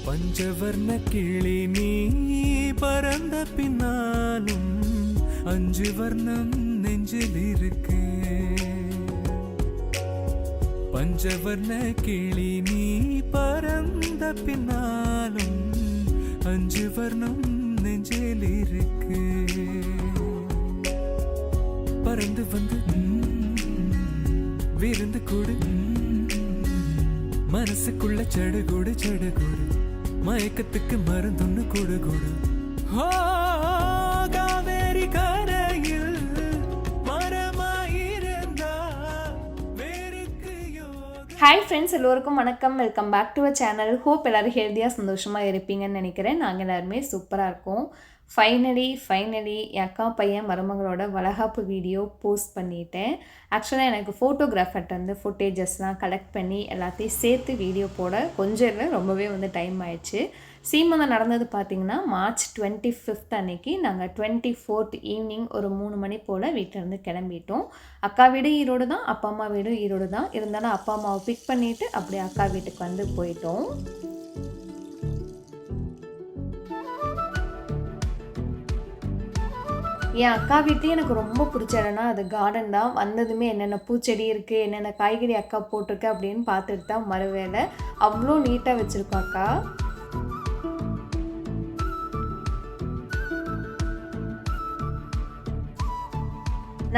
பஞ்சவர்ண கிளி நீ பறந்த பின்னாலும் 5 வர்ணம் நெஞ்சில் இருக்கு. பஞ்சவர்ண கிளி நீ பறந்த பின்னாலும் 5 வர்ணம் நெஞ்சில் இருக்கு. பறந்து வந்து விருந்து கூடு, மனசுக்குள்ள சடுகுடு சடுகுடு, மயக்கத்துக்கு மருந்துன்னு கூடு கூடு. காவேரி கரையில் மரமாயிருந்தா வேருக்கு யோக. ஹாய் ஃப்ரெண்ட்ஸ், எல்லோருக்கும் வணக்கம். Welcome back to a channel. Hope எல்லோரும் ஹெல்த்தியாக சந்தோஷமாக இருப்பீங்கன்னு நினைக்கிறேன். நாங்கள் எல்லாருமே சூப்பராக இருக்கோம். ஃபைனலி என் அக்கா பையன் மருமகளோட வளகாப்பு வீடியோ போஸ்ட் பண்ணிட்டேன். ஆக்சுவலாக எனக்கு ஃபோட்டோகிராஃபர்கிட்ட வந்து ஃபுட்டேஜஸ்லாம் கலெக்ட் பண்ணி எல்லாத்தையும் சேர்த்து வீடியோ போட கொஞ்சம் இல்லை, ரொம்பவே வந்து டைம் ஆயிடுச்சு. சீமந்தம் நடந்தது பார்த்திங்கன்னா March 25 அன்னைக்கு. நாங்கள் 24th ஈவினிங் ஒரு 3 மணி போல் வீட்டிலேருந்து கிளம்பிட்டோம். அக்கா வீடு ஈரோடு தான், அப்பா அம்மா வீடும் ஈரோடு தான். இருந்தாலும் அப்பா அம்மாவை பிக் பண்ணிவிட்டு அப்படியே அக்கா வீட்டுக்கு வந்து போயிட்டோம். என் அக்கா வீட்லேயே எனக்கு ரொம்ப பிடிச்ச இடம்னா அது கார்டன் தான். வந்ததுமே என்னென்ன பூச்செடி இருக்குது, என்னென்ன காய்கறி அக்கா போட்டிருக்கு அப்படின்னு பார்த்துட்டு தான் மறுவேளை. அவ்வளோ நீட்டாக வச்சுருக்கோம் அக்கா.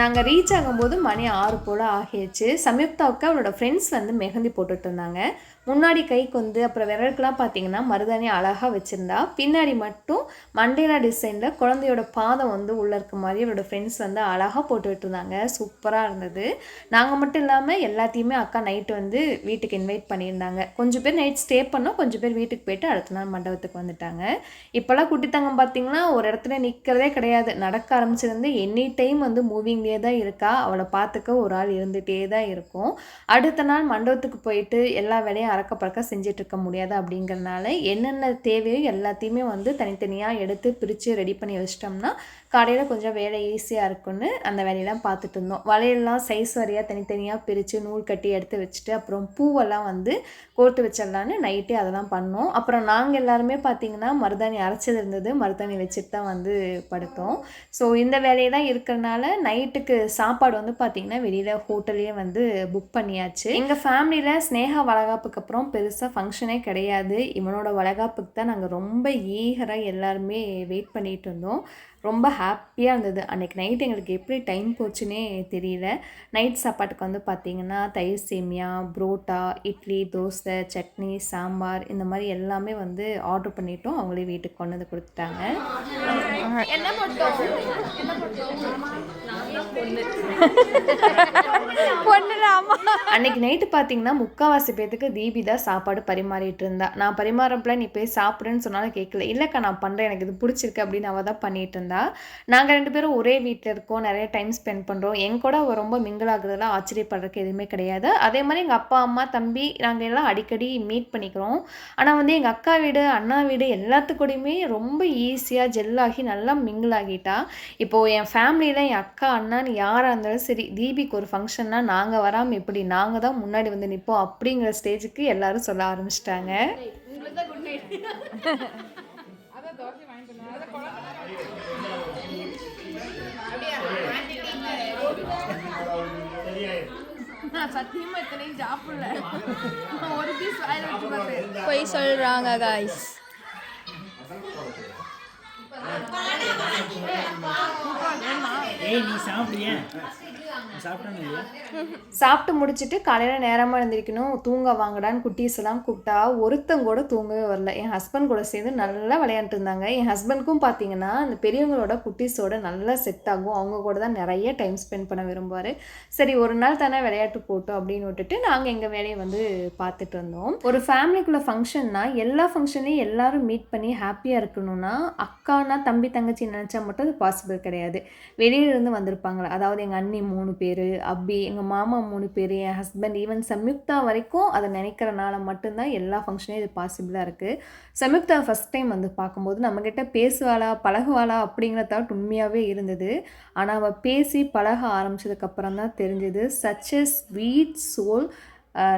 நாங்கள் ரீச் ஆகும்போது மணி 6 போல் ஆகிடுச்சு. சம்யுக்தாவுக்கு அவளோட ஃப்ரெண்ட்ஸ் வந்து மெஹந்தி போட்டுட்டு இருந்தாங்க. முன்னாடி கைக்கு வந்து அப்புறம் விரலுக்கெல்லாம் பார்த்தீங்கன்னா மருதாணி அழகாக வச்சுருந்தா. பின்னாடி மட்டும் மண்டேலா டிசைனில் குழந்தையோட பாதம் வந்து உள்ளே இருக்க மாதிரி அவளோட ஃப்ரெண்ட்ஸ் வந்து அழகாக போட்டுக்கிட்டு இருந்தாங்க. சூப்பராக இருந்தது. நாங்கள் மட்டும் இல்லாமல் எல்லாத்தையுமே அக்கா நைட்டு வந்து வீட்டுக்கு இன்வைட் பண்ணியிருந்தாங்க. கொஞ்சம் பேர் நைட் ஸ்டே பண்ணோம், கொஞ்சம் பேர் வீட்டுக்கு போயிட்டு அடுத்த நாள் மண்டபத்துக்கு வந்துட்டாங்க. இப்போல்லாம் குட்டித்தங்கம் பார்த்திங்கன்னா ஒரு இடத்துல நிற்கிறதே கிடையாது. நடக்க ஆரம்பிச்சிருந்து எனி டைம் வந்து மூவிங்லேயே தான் இருக்கா. அவளை பார்த்துக்க ஒரு ஆள் இருந்துகிட்டே தான் இருக்கும். அடுத்த நாள் மண்டபத்துக்கு போயிட்டு எல்லா வேலையும் அறக்க பறக்க செஞ்சுட்டு இருக்க முடியாது. அப்படிங்கிறதுனால என்னென்ன தேவையோ எல்லாத்தையுமே வந்து தனித்தனியாக எடுத்து பிரித்து ரெடி பண்ணி வச்சிட்டோம்னா கடையில் கொஞ்சம் வேலை ஈஸியாக இருக்குன்னு அந்த வேலையெல்லாம் பார்த்துட்டு இருந்தோம். வளையல்லாம் சைஸ் வரையாக தனித்தனியாக பிரித்து நூல் கட்டி எடுத்து வச்சுட்டு அப்புறம் பூவெல்லாம் வந்து கோர்த்து வச்சிடலான்னு நைட்டே அதெல்லாம் பண்ணோம். அப்புறம் நாங்கள் எல்லாருமே பார்த்திங்கன்னா மருதாணி அரைச்சது இருந்தது, மருதாணி வச்சுட்டு தான் வந்து படுத்தோம். ஸோ இந்த வேலையெல்லாம் இருக்கிறனால நைட்டுக்கு சாப்பாடு வந்து பார்த்திங்கன்னா வெளியில் ஹோட்டல்லையே வந்து புக் பண்ணியாச்சு. எங்கள் ஃபேமிலியில் ஸ்னேகா வளகாப்புக்கு அப்புறம் பெருசாக ஃபங்க்ஷனே கிடையாது. இவனோட வளகாப்புக்கு தான் நாங்கள் ரொம்ப ஈகராக எல்லாருமே வெயிட் பண்ணிகிட்டு இருந்தோம். ரொம்ப ஹாப்பியாக இருந்தது. அன்றைக்கி நைட் எங்களுக்கு எப்படி டைம் போச்சுன்னே தெரியல. நைட் சாப்பாட்டுக்கு வந்து பார்த்திங்கன்னா தயிர் சேமியா, புரோட்டா, இட்லி, தோசை, சட்னி, சாம்பார் இந்த மாதிரி எல்லாமே வந்து ஆர்டர் பண்ணிட்டோம். அவங்களே வீட்டுக்கு கொண்டு வந்து கொடுத்துட்டாங்க. அன்னைக்கு நைட்டு பார்த்தீங்கன்னா முக்கால்வாசி பேத்துக்கு தீபி தான் சாப்பாடு பரிமாறிட்டு இருந்தா. நான் பரிமாறப்பல நீ போய் சாப்பிடுன்னு சொன்னாலும் கேட்கல. இல்லைக்கா நான் பண்ணுறேன், எனக்கு இது பிடிச்சிருக்கு அப்படின்னு அவள் தான் பண்ணிட்டு இருந்தா. நாங்கள் 2 பேரும் ஒரே வீட்டில் இருக்கோம், நிறைய டைம் ஸ்பெண்ட் பண்ணுறோம். என் கூட அவள் ரொம்ப மிங்கிள் ஆகுறதுலாம் ஆச்சரியப்படுறதுக்கு எதுவுமே கிடையாது. அதே மாதிரி எங்கள் அப்பா அம்மா தம்பி நாங்கள் எல்லாம் அடிக்கடி மீட் பண்ணிக்கிறோம். ஆனால் வந்து எங்கள் அக்கா வீடு அண்ணா வீடு எல்லாத்துக்கூடையுமே ரொம்ப ஈஸியாக ஜெல்லாகி நல்லா மிங்கிள் ஆகிட்டா. இப்போது என் ஃபேமிலியில் என் அக்கா அண்ணான்னு யாராக இருந்தாலும் சரி, தீபிக்கு ஒரு ஃபங்க்ஷன்னா நாங்கள் வராமல் எப்படி, நாங்கள் தான் முன்னாடி வந்து நிற்போம் அப்படிங்கிற ஸ்டேஜுக்கு எல்லாரும் சொல்ல ஆரம்பிச்சிட்டாங்க. சத்தியமா இத்தனையும் சாப்பிடல, ஒரு பீஸ் வாயில வச்சு பார்த்தேன். போய் சொல்றாங்க गाइस. ஏய் நீ சாப்பிடுறியா? சாப்பிட்டு முடிச்சுட்டு காலையில் நேரமாக எழுந்திரிக்கணும், தூங்க வாங்கடான்னு குட்டீஸ் எல்லாம் கூப்பிட்டா ஒருத்தங்க தூங்கவே வரல. என் ஹஸ்பண்ட் கூட சேர்ந்து நல்லா விளையாண்டு இருந்தாங்க. என் ஹஸ்பண்ட்க்கும் பார்த்தீங்கன்னா அந்த பெரியவங்களோட குட்டீஸோட நல்லா செட் ஆகும். அவங்க கூட தான் நிறைய டைம் ஸ்பெண்ட் பண்ண விரும்புவார். சரி ஒரு நாள் தானே விளையாட்டு போட்டோம் அப்படின்னு விட்டுட்டு நாங்கள் எங்கள் வேலையை வந்து பார்த்துட்டு இருந்தோம். ஒரு ஃபேமிலிக்குள்ளே ஃபங்க்ஷன்னா எல்லா ஃபங்க்ஷனையும் எல்லாரும் மீட் பண்ணி ஹாப்பியாக இருக்கணும்னா அக்கானா தம்பி தங்கச்சி நினச்சா மட்டும் அது பாசிபிள் கிடையாது. வெளியிலேருந்து வந்திருப்பாங்களா, அதாவது எங்கள் அண்ணி 3 பேர், அபி, எங்கள் மாமா 3 பேர், என் ஹஸ்பண்ட், ஈவன் சம்யுக்தா வரைக்கும் அதை நினைக்கிறனால மட்டும்தான் எல்லா ஃபங்க்ஷனையும் இது பாசிபிளாக இருக்குது. சம்யுக்தா ஃபஸ்ட் டைம் வந்து பார்க்கும்போது நம்மக்கிட்ட பேசுவாளா பழகுவாளா அப்படிங்கிற தாட் உண்மையாகவே இருந்தது. ஆனால் அவள் பேசி பழக ஆரம்பித்ததுக்கப்புறம் தான் தெரிஞ்சது சச் எ ஸ்வீட் சோல்.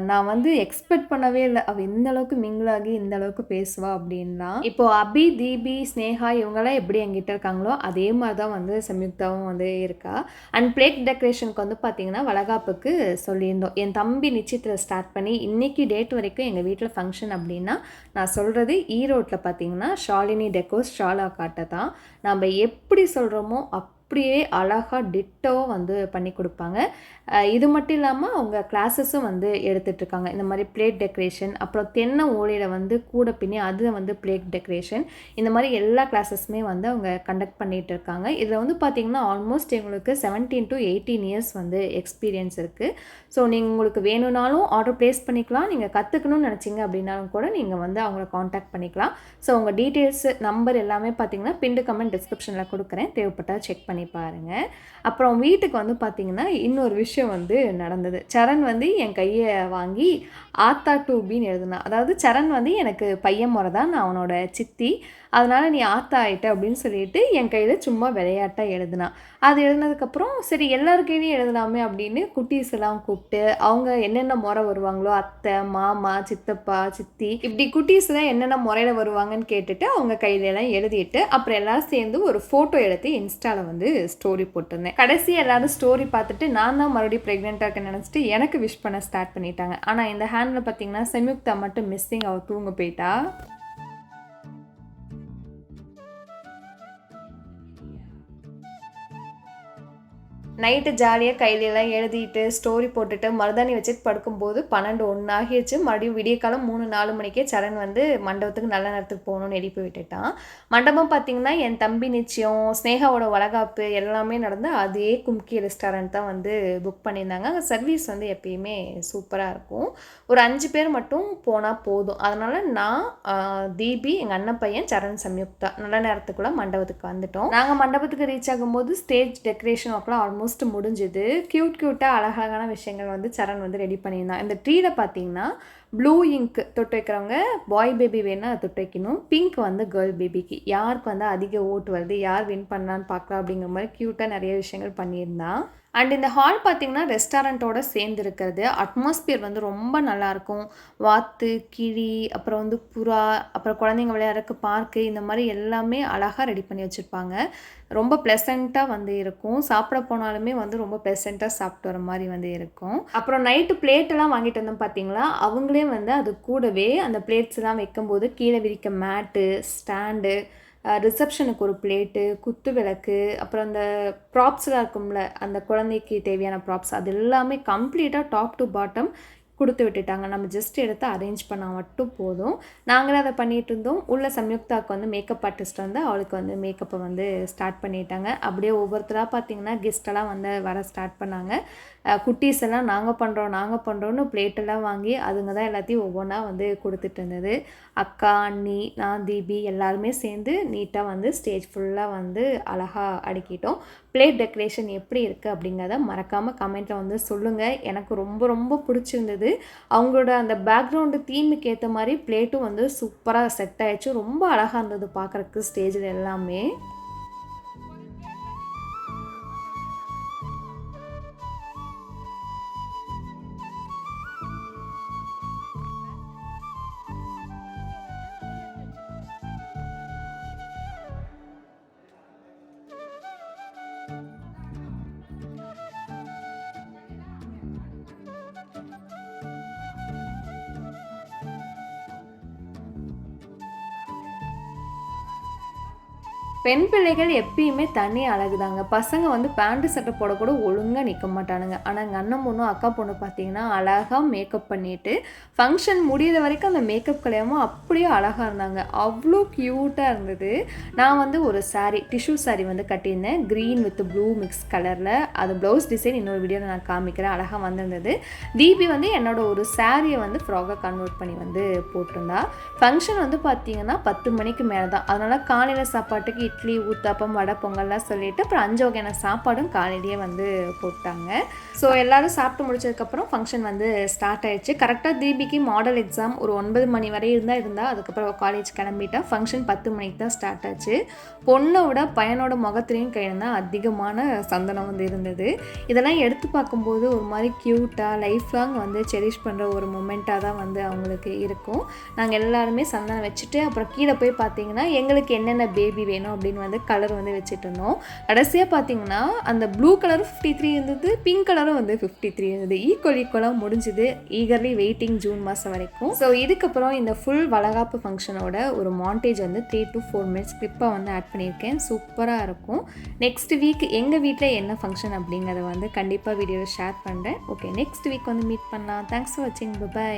நான் வந்து எக்ஸ்பெக்ட் பண்ணவே இல்லை அவள் இந்த அளவுக்கு மிங்கிளாகி இந்த அளவுக்கு பேசுவா அப்படின்லாம். இப்போது அபி, தீபி, ஸ்னேகா இவங்கெல்லாம் எப்படி என்கிட்ட இருக்காங்களோ அதே மாதிரி தான் வந்து சம்யுக்தாவும் வந்து இருக்கா. அண்ட் பிளேட் டெக்கரேஷனுக்கு வந்து பார்த்திங்கன்னா வளகாப்புக்கு சொல்லியிருந்தோம். என் தம்பி நிச்சயத்தில் ஸ்டார்ட் பண்ணி இன்றைக்கி டேட் வரைக்கும் எங்கள் வீட்டில் ஃபங்க்ஷன் அப்படின்னா நான் சொல்கிறது ஈரோட்டில் பார்த்திங்கன்னா ஷாலினி டெக்கோஸ் ஷாலா காட்டை தான். நம்ம எப்படி சொல்கிறோமோ அப்படியே அழகாக டிட்டோவாக வந்து பண்ணி கொடுப்பாங்க. இது மட்டும் இல்லாமல் அவங்க கிளாஸஸும் வந்து எடுத்துகிட்ருக்காங்க. இந்த மாதிரி பிளேட் டெக்கரேஷன், அப்புறம் தென்னை ஓலையில் வந்து கூட பின்னி அது வந்து பிளேட் டெக்கரேஷன், இந்த மாதிரி எல்லா கிளாஸஸுமே வந்து அவங்க கண்டக்ட் பண்ணிகிட்டு இருக்காங்க. இதில் வந்து பார்த்திங்கன்னா ஆல்மோஸ்ட் எங்களுக்கு 17 to 18 இயர்ஸ் வந்து எக்ஸ்பீரியன்ஸ் இருக்குது. ஸோ நீங்கள் உங்களுக்கு வேணும்னாலும் ஆர்டர் ப்ளேஸ் பண்ணிக்கலாம். நீங்கள் கற்றுக்கணும்னு நினச்சிங்க அப்படின்னாலும் கூட நீங்கள் வந்து அவங்கள காண்டாக்ட் பண்ணிக்கலாம். ஸோ உங்கள் டீட்டெயில்ஸு நம்பர் எல்லாமே பார்த்திங்கன்னா பின்டு கமெண்ட் டிஸ்கிரிப்ஷனில் கொடுக்குறேன், தேவைப்பட்டால் செக் பண்ணி பாருங்கள். அப்புறம் வீட்டுக்கு வந்து பார்த்திங்கன்னா இன்னொரு விஷயம் வந்து நடந்தது. சரண் வந்து என் கையை வாங்கி ஆத்தா டூபின்னு எழுதுனான். அதாவது சரண் வந்து எனக்கு பையன் முறை தான், நான் அவனோட சித்தி, அதனால் நீ ஆத்தா ஆகிட்ட அப்படின்னு சொல்லிட்டு என் கையில் சும்மா விளையாட்டாக எழுதுனான். அது எழுதினதுக்கப்புறம் சரி எல்லாருக்கையும் எழுதலாமே அப்படின்னு குட்டீஸ் எல்லாம் கூப்பிட்டு அவங்க என்னென்ன முறை வருவாங்களோ அத்தை, மாமா, சித்தப்பா, சித்தி, இப்படி குட்டீஸ் தான் என்னென்ன முறையில் வருவாங்கன்னு கேட்டுட்டு அவங்க கையிலெல்லாம் எழுதிட்டு அப்புறம் எல்லோரும் சேர்ந்து ஒரு ஃபோட்டோ எடுத்து இன்ஸ்டாவில் வந்து ஸ்டோரி போட்டிருந்தேன். கடைசி எல்லோரும் ஸ்டோரி பார்த்துட்டு நான் தான் மறுபடியும் ப்ரெக்னெண்ட்டாக இருக்க நினச்சிட்டு எனக்கு விஷ் பண்ண ஸ்டார்ட் பண்ணிட்டாங்க. ஆனால் இந்த ஹேண்டில் பார்த்திங்கன்னா சம்யுக்தா மட்டும் மிஸ்ஸிங், அவள் தூங்க போயிட்டா. நைட்டு ஜாலியாக கையிலெல்லாம் எழுதிட்டு ஸ்டோரி போட்டுட்டு மருதாணி வச்சுட்டு படுக்கும்போது 12-1 ஆகிடுச்சு. மறுபடியும் விடிய காலம் 3-4 மணிக்கே சரண் வந்து மண்டபத்துக்கு நல்ல நேரத்துக்கு போகணுன்னு எழுப்பி விட்டுட்டான். மண்டபம் பார்த்திங்கன்னா என் தம்பி நிச்சயம், ஸ்னேகாவோட வளகாப்பு எல்லாமே நடந்து அதே கும்கி ரெஸ்டாரண்ட் தான் வந்து புக் பண்ணியிருந்தாங்க. அங்கே சர்வீஸ் வந்து எப்பயுமே சூப்பராக இருக்கும். ஒரு 5 பேர் மட்டும் போனால் போதும். அதனால் நான், தீபி, எங்கள் அண்ணன் பையன், சரண், சம்யுக்தா நல்ல நேரத்துக்குள்ளே மண்டபத்துக்கு வந்துட்டோம். நாங்கள் மண்டபத்துக்கு ரீச் ஆகும்போது ஸ்டேஜ் டெக்கரேஷன் ஒர்க்லாம் ஆல்மோஸ்ட் முடிஞ்சுது. க்யூட்டாக அழகழகான விஷயங்கள் வந்து சரண் வந்து ரெடி பண்ணியிருந்தான். இந்த ட்ரீல பார்த்தீங்கன்னா ப்ளூ இங்க் தொட்டு வைக்கிறவங்க பாய் பேபி வேணால் அதை தொட்டு வைக்கணும், பிங்க் வந்து கேர்ள் பேபிக்கு. யாருக்கு வந்து அதிக ஓட்டு வருது, யார் வின் பண்ணான்னு பார்க்கலாம் அப்படிங்கிற மாதிரி க்யூட்டாக நிறைய விஷயங்கள் பண்ணியிருந்தான். அண்ட் இந்த ஹால் பார்த்திங்கன்னா ரெஸ்டாரண்ட்டோட சேர்ந்து இருக்கிறது. அட்மாஸ்பியர் வந்து ரொம்ப நல்லாயிருக்கும். வாத்து, கிளி, அப்புறம் வந்து புறா, அப்புறம் குழந்தைங்க விளையாடுறதுக்கு பார்க்கு, இந்த மாதிரி எல்லாமே அழகாக ரெடி பண்ணி வச்சுருப்பாங்க. ரொம்ப ப்ளசண்ட்டாக வந்து இருக்கும். சாப்பிட போனாலுமே வந்து ரொம்ப ப்ளசண்ட்டாக சாப்பிட்டு வர மாதிரி வந்து இருக்கும். அப்புறம் நைட்டு பிளேட்டெல்லாம் வாங்கிட்டு வந்தோம் பார்த்திங்களா, அவங்களே வந்து அது கூடவே அந்த பிளேட்ஸ்லாம் வைக்கும்போது கீழே விரிக்க மேட்டு, ஸ்டாண்டு, ரிசப்ஷனுக்கு ஒரு பிளேட்டு, குத்து விளக்கு, அப்புறம் அந்த ப்ராப்ஸ்லாம் இருக்கும்ல, அந்த குழந்தைக்கு தேவையான ப்ராப்ஸ், அது எல்லாமே கம்ப்ளீட்டாக டாப் டு பாட்டம் கொடுத்து விட்டுட்டாங்க. நம்ம ஜஸ்ட் எடுத்து அரேஞ்ச் பண்ணால் மட்டும் போதும். நாங்களும் அதை பண்ணிகிட்டு இருந்தோம். உள்ள சம்யுக்தாவுக்கு வந்து மேக்கப் ஆர்டிஸ்ட் வந்து அவளுக்கு வந்து மேக்கப்பை வந்து ஸ்டார்ட் பண்ணிட்டாங்க. அப்படியே ஒவ்வொருத்தராக பார்த்திங்கன்னா கெஸ்ட்டெல்லாம் வந்து வர ஸ்டார்ட் பண்ணாங்க. குட்டீஸ் எல்லாம் நாங்கள் பண்ணுறோன்னு பிளேட்டெல்லாம் வாங்கி அதுங்க தான் எல்லாத்தையும் ஒவ்வொன்றா வந்து கொடுத்துட்டு இருந்தது. அக்கா, அண்ணி, நான், தீபி எல்லாருமே சேர்ந்து நீட்டாக வந்து ஸ்டேஜ் ஃபுல்லாக வந்து அழகாக அடுக்கிட்டோம். பிளேட் டெக்கரேஷன் எப்படி இருக்குது அப்படிங்கிறத மறக்காமல் கமெண்ட்டில் வந்து சொல்லுங்கள். எனக்கு ரொம்ப ரொம்ப பிடிச்சிருந்தது. அவங்களோட அந்த பேக்ரவுண்டு தீமுக்கு ஏற்ற மாதிரி பிளேட்டும் வந்து சூப்பராக செட் ஆகிடுச்சு. ரொம்ப அழகாக இருந்தது பார்க்குறதுக்கு ஸ்டேஜில் எல்லாமே. பெண் பிள்ளைகள் எப்பயுமே தனி அழகுதாங்க. பசங்க வந்து பேண்ட்டு சட்டை போடக்கூட ஒழுங்காக நிற்க மாட்டானுங்க. ஆனால் எங்கள் அண்ணன் பொண்ணு, அக்கா பொண்ணு பார்த்தீங்கன்னா அழகாக மேக்கப் பண்ணிவிட்டு ஃபங்க்ஷன் முடிகிற வரைக்கும் அந்த மேக்கப் கலையாமல் அப்படியே அழகாக இருந்தாங்க. அவ்வளோ க்யூட்டாக இருந்தது. நான் வந்து ஒரு சாரீ, டிஷ்யூ சாரீ வந்து கட்டியிருந்தேன், க்ரீன் வித் ப்ளூ மிக்ஸ் கலரில். அது ப்ளவுஸ் டிசைன் இன்னொரு வீடியோவில் நான் காமிக்கிறேன், அழகாக வந்திருந்தது. தீபி வந்து என்னோட ஒரு சாரியை வந்து ஃப்ராகாக கன்வெர்ட் பண்ணி வந்து போட்டிருந்தா. ஃபங்க்ஷன் வந்து பார்த்திங்கன்னா 10 மணிக்கு மேலே தான். அதனால் காலையில் சாப்பாட்டுக்கு இட்லி ஊத்தாப்பம் வடை பொங்கல்லாம் சொல்லிட்டு அப்புறம் 5 வகையான சாப்பாடும் காலையிலேயே வந்து போட்டாங்க. ஸோ எல்லோரும் சாப்பிட்டு முடிச்சதுக்கப்புறம் ஃபங்க்ஷன் வந்து ஸ்டார்ட் ஆயிடுச்சு. கரெக்டாக தீபிக்கு மாடல் எக்ஸாம் ஒரு 9 மணி வரை இருந்தால் அதுக்கப்புறம் காலேஜ் கிளம்பிட்டா. ஃபங்க்ஷன் 10 மணிக்கு தான் ஸ்டார்ட் ஆச்சு. பொண்ணை விட பையனோட முகத்துலேயும் கையில் தான் அதிகமான சந்தனம் வந்து இருந்தது. இதெல்லாம் எடுத்து பார்க்கும்போது ஒரு மாதிரி க்யூட்டாக லைஃப் லாங் வந்து செரிஷ் பண்ணுற ஒரு மொமெண்ட்டாக தான் வந்து அவங்களுக்கு இருக்கும். நாங்கள் எல்லாருமே சந்தனம் வச்சுட்டு அப்புறம் கீழே போய் பார்த்தீங்கன்னா எங்களுக்கு என்னென்ன பேபி வேணும் அப்படின்னு வந்து கலர் வந்து வச்சுட்டு இருந்தோம். கடைசியாக பார்த்தீங்கன்னா அந்த ப்ளூ கலரும் 53 இருந்தது, பிங்க் கலரும் வந்து 53 இருந்தது. ஈக்குவலாக முடிஞ்சுது. ஈகர்லி வெயிட்டிங் ஜூன் மாதம் வரைக்கும். ஸோ இதுக்கப்புறம் இந்த ஃபுல் வளகாப்பு ஃபங்க்ஷனோட ஒரு மாண்டேஜ் வந்து 3 to 4 மினிட்ஸ் கிளிப்பாக வந்து ஆட் பண்ணியிருக்கேன். சூப்பராக இருக்கும். நெக்ஸ்ட் வீக் எங்கள் வீட்டில் என்ன ஃபங்க்ஷன் அப்படிங்கிறத வந்து கண்டிப்பாக வீடியோவில் ஷேர் பண்ணுறேன். ஓகே, நெக்ஸ்ட் வீக் வந்து மீட் பண்ணலாம். தேங்க்ஸ் ஃபார் வாட்சிங். பை.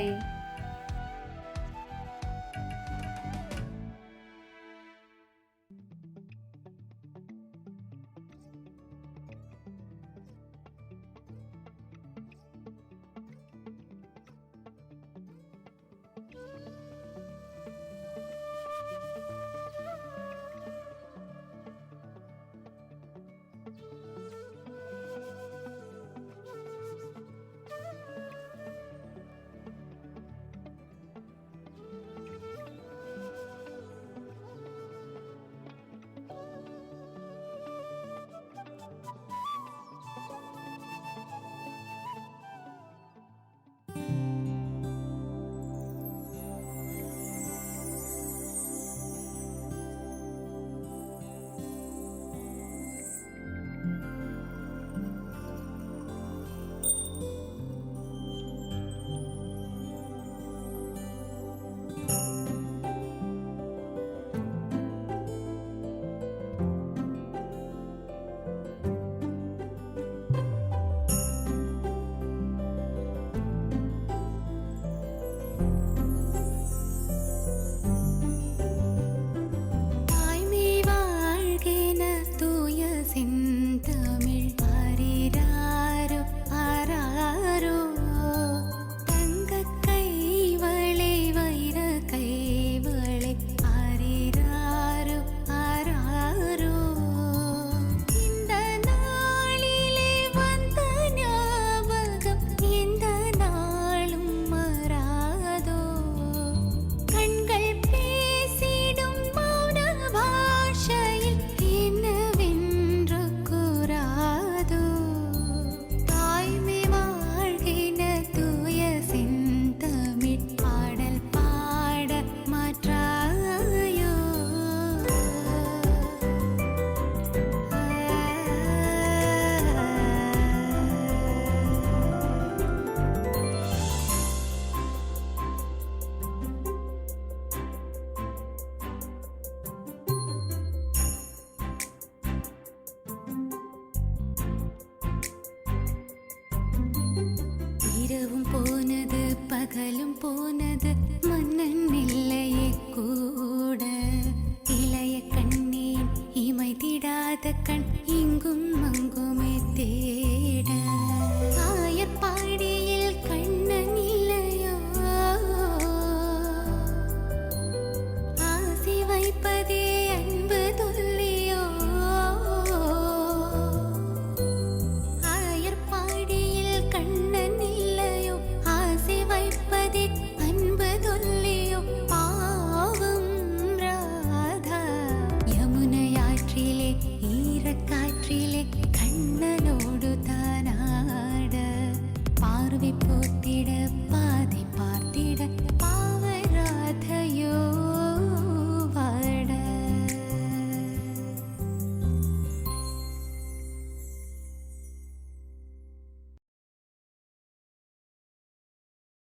இரவும் போனது பகலும் போனது மன்னன் இல்லை.